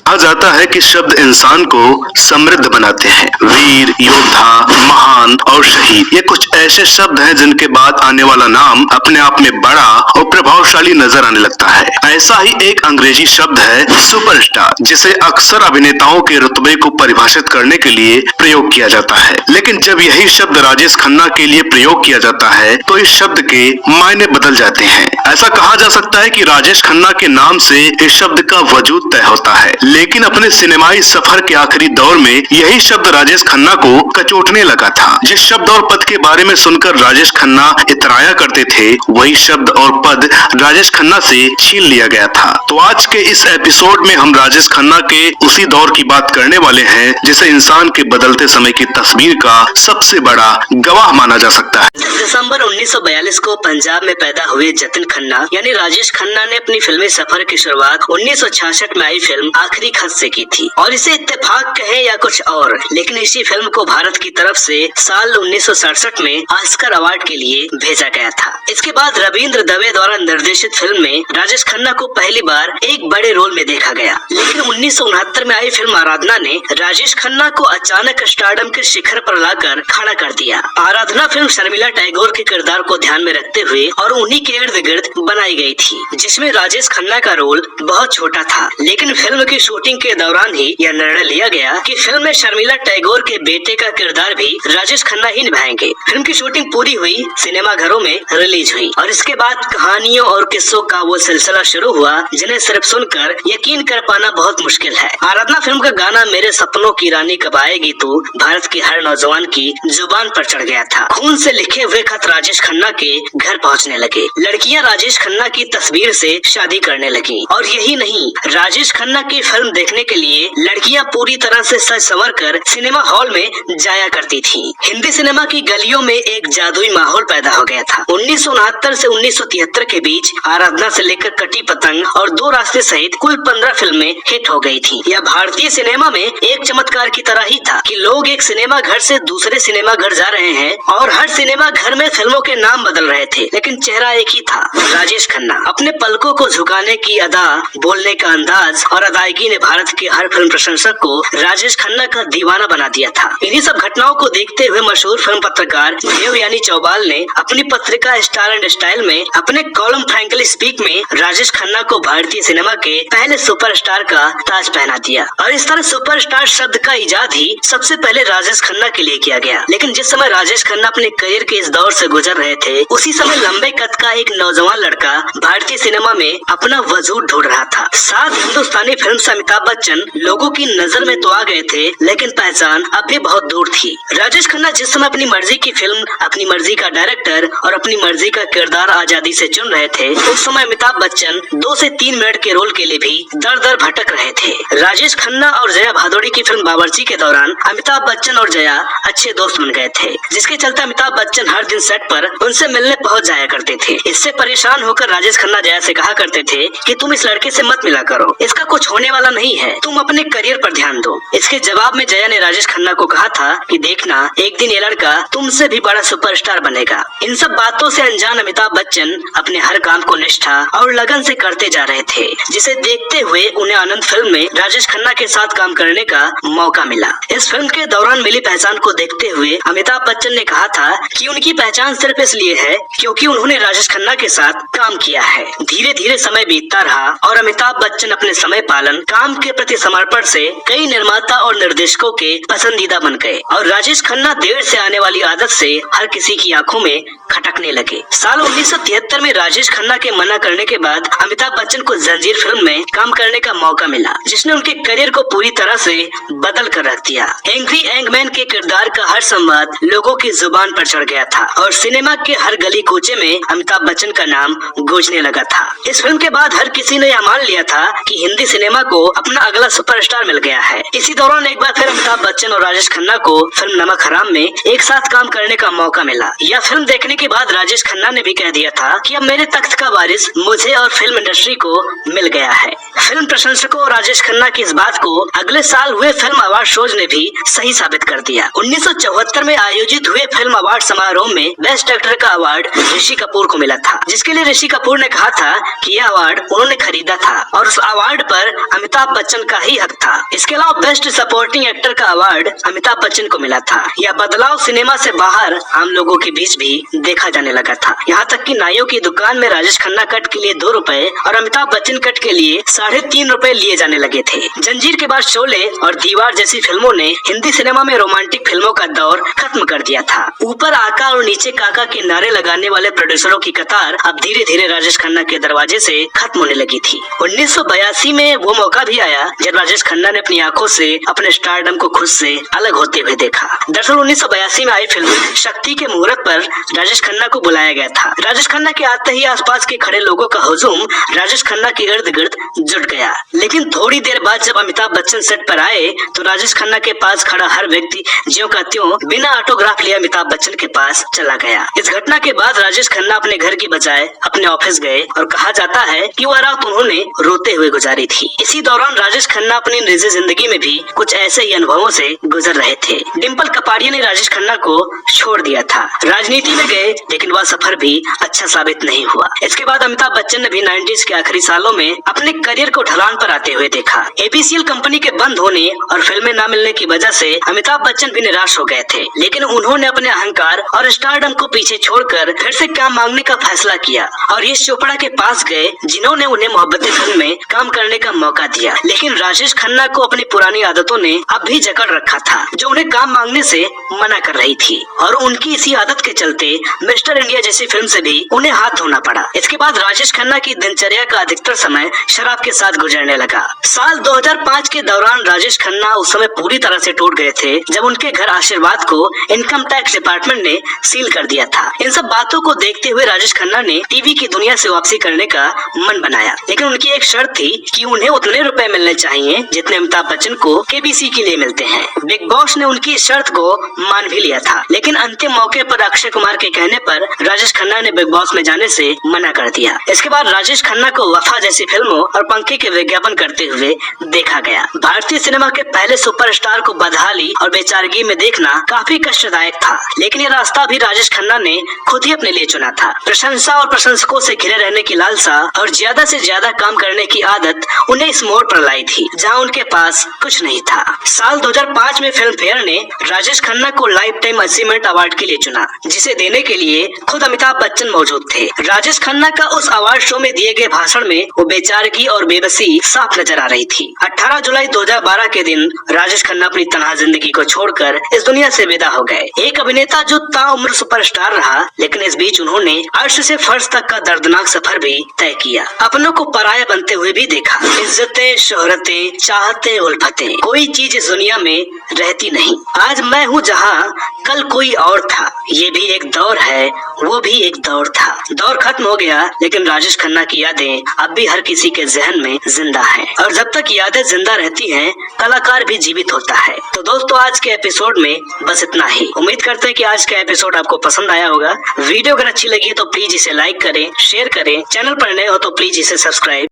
कहा जाता है कि शब्द इंसान को समृद्ध बनाते हैं। वीर, योद्धा, महान और शहीद, ये कुछ ऐसे शब्द हैं जिनके बाद आने वाला नाम अपने आप में बड़ा और प्रभावशाली नजर आने लगता है। ऐसा ही एक अंग्रेजी शब्द है सुपरस्टार, जिसे अक्सर अभिनेताओं के रुतबे को परिभाषित करने के लिए प्रयोग किया जाता है। लेकिन जब यही शब्द राजेश खन्ना के लिए प्रयोग किया जाता है तो इस शब्द के मायने बदल जाते हैं। ऐसा कहा जा सकता है कि राजेश खन्ना के नाम से इस शब्द का वजूद तय होता है, लेकिन अपने सिनेमाई सफर के आखिरी दौर में यही शब्द राजेश खन्ना को कचोटने लगा था। जिस शब्द और पद के बारे में सुनकर राजेश खन्ना इतराया करते थे, वही शब्द और पद राजेश खन्ना से छीन लिया गया था। तो आज के इस एपिसोड में हम राजेश खन्ना के उसी दौर की बात करने वाले हैं जिसे इंसान के बदलते समय की तस्वीर का सबसे बड़ा गवाह माना जा सकता है। दिसंबर 1942 को पंजाब में पैदा हुए जतिन खन्ना यानी राजेश खन्ना ने अपनी फिल्मी सफर की शुरुआत 1966 में आई फिल्म आखिरी खत से की थी। और इसे इत्तेफाक कहे या कुछ और, लेकिन इसी फिल्म को भारत की तरफ से साल 1967 में ऑस्कर अवार्ड के लिए भेजा गया था। इसके बाद रविंद्र दवे द्वारा निर्देशित फिल्म में राजेश खन्ना को पहली बार एक बड़े रोल में देखा गया। लेकिन 1969 में आई फिल्म आराधना ने राजेश खन्ना को अचानक स्टारडम के शिखर पर लाकर खड़ा कर दिया। आराधना फिल्म शर्मिला टैगोर के किरदार को ध्यान में रखते हुए और उन्हीं के इर्द गिर्द बनाई गई थी, जिसमें राजेश खन्ना का रोल बहुत छोटा था। लेकिन फिल्म की शूटिंग के दौरान ही यह निर्णय लिया गया कि फिल्म में शर्मिला टैगोर के बेटे का किरदार भी राजेश खन्ना ही निभाएंगे। फिल्म की शूटिंग पूरी हुई, सिनेमा घरों में रिलीज हुई और इसके बाद कहानियों और किस्सों का वो सिलसिला शुरू हुआ जिन्हें सिर्फ सुनकर यकीन कर पाना बहुत मुश्किल है। आराधना फिल्म का गाना मेरे सपनों की रानी कब आएगी तो भारत के हर नौजवान की जुबान पर चढ़ गया था। खून से लिखे हुए खत राजेश खन्ना के घर पहुंचने लगे। लड़कियां राजेश खन्ना की तस्वीर से शादी करने लगी और यही नहीं, राजेश खन्ना की फिल्म देखने के लिए लड़कियां पूरी तरह से सज संवर कर सिनेमा हॉल में जाया करती थी। हिंदी सिनेमा की गलियों में एक जादुई माहौल पैदा हो गया था। 1969 से 1973 के बीच आराधना से लेकर कटी पतंग और दो रास्ते सहित कुल 15 फिल्में हिट हो गई थी। यह भारतीय सिनेमा में एक चमत्कार की तरह ही था कि लोग एक सिनेमा घर से दूसरे सिनेमा घर जा रहे हैं और हर सिनेमा घर में फिल्मों के नाम बदल रहे थे, लेकिन चेहरा एक ही था, राजेश खन्ना। अपने पलकों को झुकाने की अदा, बोलने का अंदाज और अदायगी ने भारत के हर फिल्म प्रशंसक को राजेश खन्ना का दीवाना बना दिया था। इन्हीं सब घटनाओं को देखते हुए मशहूर फिल्म पत्रकार देवयानी चौबाल ने अपनी पत्रिका स्टार एंड स्टाइल में अपने कॉलम फ्रैंकली स्पीक में राजेश खन्ना को भारतीय सिनेमा के पहले सुपरस्टार का ताज पहना दिया। और इस तरह सुपरस्टार शब्द का इजाद ही सबसे पहले राजेश खन्ना के लिए किया गया। लेकिन जिस समय राजेश खन्ना अपने करियर के इस दौर से गुजर रहे थे, उसी समय लंबे कद का एक नौजवान लड़का भारतीय सिनेमा में अपना वजूद ढूंढ रहा था। साथ हिंदुस्तानी फिल्म से अमिताभ बच्चन लोगों की नजर में तो आ गए थे, लेकिन पहचान अब भी बहुत दूर थी। राजेश खन्ना जिस समय अपनी मर्जी की फिल्म, अपनी मर्जी का डायरेक्टर और अपनी मर्जी का किरदार आजादी से चुन रहे थे, उस समय अमिताभ बच्चन 2 से 3 मिनट के रोल के लिए भी दर दर भटक रहे थे। राजेश खन्ना और जया भादुड़ी की फिल्म बावर्ची के दौरान अमिताभ बच्चन और जया अच्छे दोस्त बन गए थे, जिसके चलते अमिताभ बच्चन हर दिन सेट पर उनसे मिलने पहुंच जाया करते थे। इससे परेशान होकर राजेश खन्ना जया से कहा करते थे कि तुम इस लड़के से मत मिला करो, इसका कुछ होने वाला नहीं है, तुम अपने करियर पर ध्यान दो। इसके जवाब में जया ने राजेश खन्ना को कहा था कि देखना, एक दिन ये लड़का तुमसे भी बड़ा सुपरस्टार बनेगा। इन सब बातों से अनजान अमिताभ बच्चन अपने हर काम को निष्ठा और लगन से करते जा रहे थे, जिसे देखते हुए उन्हें आनंद फिल्म में राजेश खन्ना के साथ काम करने का मौका मिला। इस फिल्म के दौरान मिली पहचान को देखते हुए अमिताभ बच्चन ने कहा था कि उनकी पहचान सिर्फ इसलिए है क्योंकि उन्होंने राजेश खन्ना के साथ काम किया है। धीरे धीरे समय बीतता रहा और अमिताभ बच्चन अपने समय पालन, काम के प्रति समर्पण से कई निर्माता और निर्देशकों के पसंदीदा बन गए और राजेश खन्ना देर से आने वाली आदत से हर किसी की आंखों में खटकने लगे। साल 1973 में राजेश खन्ना के मना करने के बाद अमिताभ बच्चन को जंजीर फिल्म में काम करने का मौका मिला, जिसने उनके करियर को पूरी तरह से बदल कर रख दिया। एंग्री एंगमैन के किरदार का हर संवाद लोगों की जुबान पर चढ़ गया था और सिनेमा के हर गली कूचे में अमिताभ बच्चन का नाम गूंजने लगा था। इस फिल्म के बाद हर किसी ने यह मान लिया था कि हिंदी सिनेमा को अपना अगला सुपरस्टार मिल गया है। इसी दौरान एक बार फिर अमिताभ बच्चन और राजेश खन्ना को फिल्म नमक हराम में एक साथ काम करने करने का मौका मिला। यह फिल्म देखने के बाद राजेश खन्ना ने भी कह दिया था कि अब मेरे तख्त का वारिस मुझे और फिल्म इंडस्ट्री को मिल गया है। फिल्म प्रशंसकों और राजेश खन्ना की इस बात को अगले साल हुए फिल्म अवार्ड शोज ने भी सही साबित कर दिया। 1974 में आयोजित हुए फिल्म अवार्ड समारोह में बेस्ट एक्टर का अवार्ड ऋषि कपूर को मिला था, जिसके लिए ऋषि कपूर ने कहा था कि यह अवार्ड उन्होंने खरीदा था और उस अवार्ड पर अमिताभ बच्चन का ही हक था। इसके अलावा बेस्ट सपोर्टिंग एक्टर का अवार्ड अमिताभ बच्चन को मिला था। यह बदलाव सिनेमा से बाहर आम लोगों के बीच भी देखा जाने लगा था। यहाँ तक कि नाइयों की दुकान में राजेश खन्ना कट के लिए 2 रुपए और अमिताभ बच्चन कट के लिए 3.5 रुपए लिए जाने लगे थे। जंजीर के बाद शोले और दीवार जैसी फिल्मों ने हिंदी सिनेमा में रोमांटिक फिल्मों का दौर खत्म कर दिया था। ऊपर आका और नीचे काका के नारे लगाने वाले प्रोड्यूसरों की कतार अब धीरे धीरे राजेश खन्ना के दरवाजे से खत्म होने लगी थी। 1982 में वो मौका भी आया जब राजेश खन्ना ने अपनी आंखों से अपने स्टारडम को खुद से अलग होते हुए देखा। दरअसल 1982 में आई फिल्म शक्ति के मुहूर्त पर राजेश खन्ना को बुलाया गया था। राजेश खन्ना के आते ही आसपास के खड़े लोगों का हुजूम राजेश खन्ना के इर्द गिर्द जुट गया। लेकिन थोड़ी देर बाद जब अमिताभ बच्चन सेट पर आए तो राजेश खन्ना के पास खड़ा हर व्यक्ति ज्यों का त्यों बिना ऑटोग्राफ लिए अमिताभ बच्चन के पास चला गया। इस घटना के बाद राजेश खन्ना अपने घर की बजाय अपने ऑफिस गए और कहा जाता है कि वह रात उन्होंने रोते हुए गुजारी थी। इसी दौरान राजेश खन्ना अपनी निजी जिंदगी में भी कुछ ऐसे ही अनुभवों से गुजर रहे थे। डिम्पल कपाड़िया ने राजेश खन्ना को छोड़ दिया था। राजनीति में गए लेकिन वह सफर भी अच्छा साबित नहीं हुआ। इसके बाद अमिताभ बच्चन ने भी 90s के आखिरी सालों में अपने करियर को ढलान पर आते हुए देखा। एपीसीएल कंपनी के बंद होने और फिल्में न मिलने की वजह से अमिताभ बच्चन भी निराश हो गए थे, लेकिन उन्होंने अपने अहंकार और स्टारडम को पीछे छोड़कर फिर से काम मांगने का फैसला किया और यश चोपड़ा के पास गए, जिन्होंने उन्हें मोहब्बतें फिल्म में काम करने का मौका दिया। लेकिन राजेश खन्ना को अपनी पुरानी आदतों ने अब भी जकड़ रखा था, जो उन्हें काम मांगने से मना कर रही थी और उनकी इसी आदत के चलते मिस्टर इंडिया जैसी फिल्म से भी उन्हें हाथ धोना पड़ा। इसके बाद राजेश खन्ना की दिनचर्या का अधिकतर समय शराब के साथ गुजरने लगा। साल 2005 के दौरान राजेश खन्ना उस समय पूरी तरह से टूट गए थे जब उनके घर आशीर्वाद को इनकम टैक्स डिपार्टमेंट ने सील कर दिया था। इन सब बातों को देखते हुए राजेश खन्ना ने टीवी की दुनिया से वापसी करने का मन बनाया, लेकिन उनकी एक शर्त थी कि उन्हें उतने रुपए मिलने चाहिए जितने अमिताभ बच्चन को केबीसी के लिए मिलते हैं। बिग बॉस ने उनकी इस शर्त को मान भी लिया था, लेकिन अंतिम मौके पर अक्षय कुमार के कहने पर राजेश खन्ना ने बिग बॉस में जाने से मना कर दिया। इसके बाद राजेश खन्ना को वफा जैसी फिल्मों और पंखे के विज्ञापन करते हुए देखा गया। भारतीय सिनेमा के पहले सुपरस्टार को बदहाली और बेचारगी में देखना काफी कष्टदायक था, लेकिन ये रास्ता भी राजेश खन्ना ने खुद ही अपने लिए चुना था। प्रशंसा और प्रशंसकों से घिरे रहने की लालसा और ज्यादा से ज्यादा काम करने की आदत उन्हें इस मोड़ पर लाई थी जहां उनके पास कुछ नहीं था। साल 2005 में फिल्म फेयर ने राजेश खन्ना को लाइफ टाइम अचीवमेंट अवार्ड के लिए चुना, जिसे देने के लिए खुद अमिताभ बच्चन मौजूद थे। राजेश खन्ना का उस अवार्ड शो में दिए गए भाषण में वो बेचारगी और बेबसी साफ नजर आ रही थी। 18 जुलाई 2012 के दिन राजेश खन्ना अपनी तन्हा जिंदगी को छोड़कर इस दुनिया से विदा हो गए। एक अभिनेता जो ताउम्र सुपरस्टार रहा, लेकिन इस बीच उन्होंने अर्श से फर्श तक का दर्दनाक सफर भी तय किया। अपनों को पराया बनते हुए भी देखा। इज्जतें, शोहरतें, चाहतें, उल्फतें, कोई चीज इस दुनिया में रहती नहीं। आज मैं हूँ जहाँ कल कोई और था। ये भी एक दौर है, वो भी एक दौर था। दौर खत्म हो गया, लेकिन राजेश खन्ना की यादें अब भी हर किसी के जहन में जिंदा हैं। और जब तक यादें जिंदा रहती हैं, कलाकार भी जीवित होता है। तो दोस्तों, आज के एपिसोड में बस इतना ही। उम्मीद करते हैं कि आज का एपिसोड आपको पसंद आया होगा। वीडियो अगर अच्छी लगी तो प्लीज इसे लाइक करें, शेयर करें। चैनल पर नए हो तो प्लीज इसे सब्सक्राइब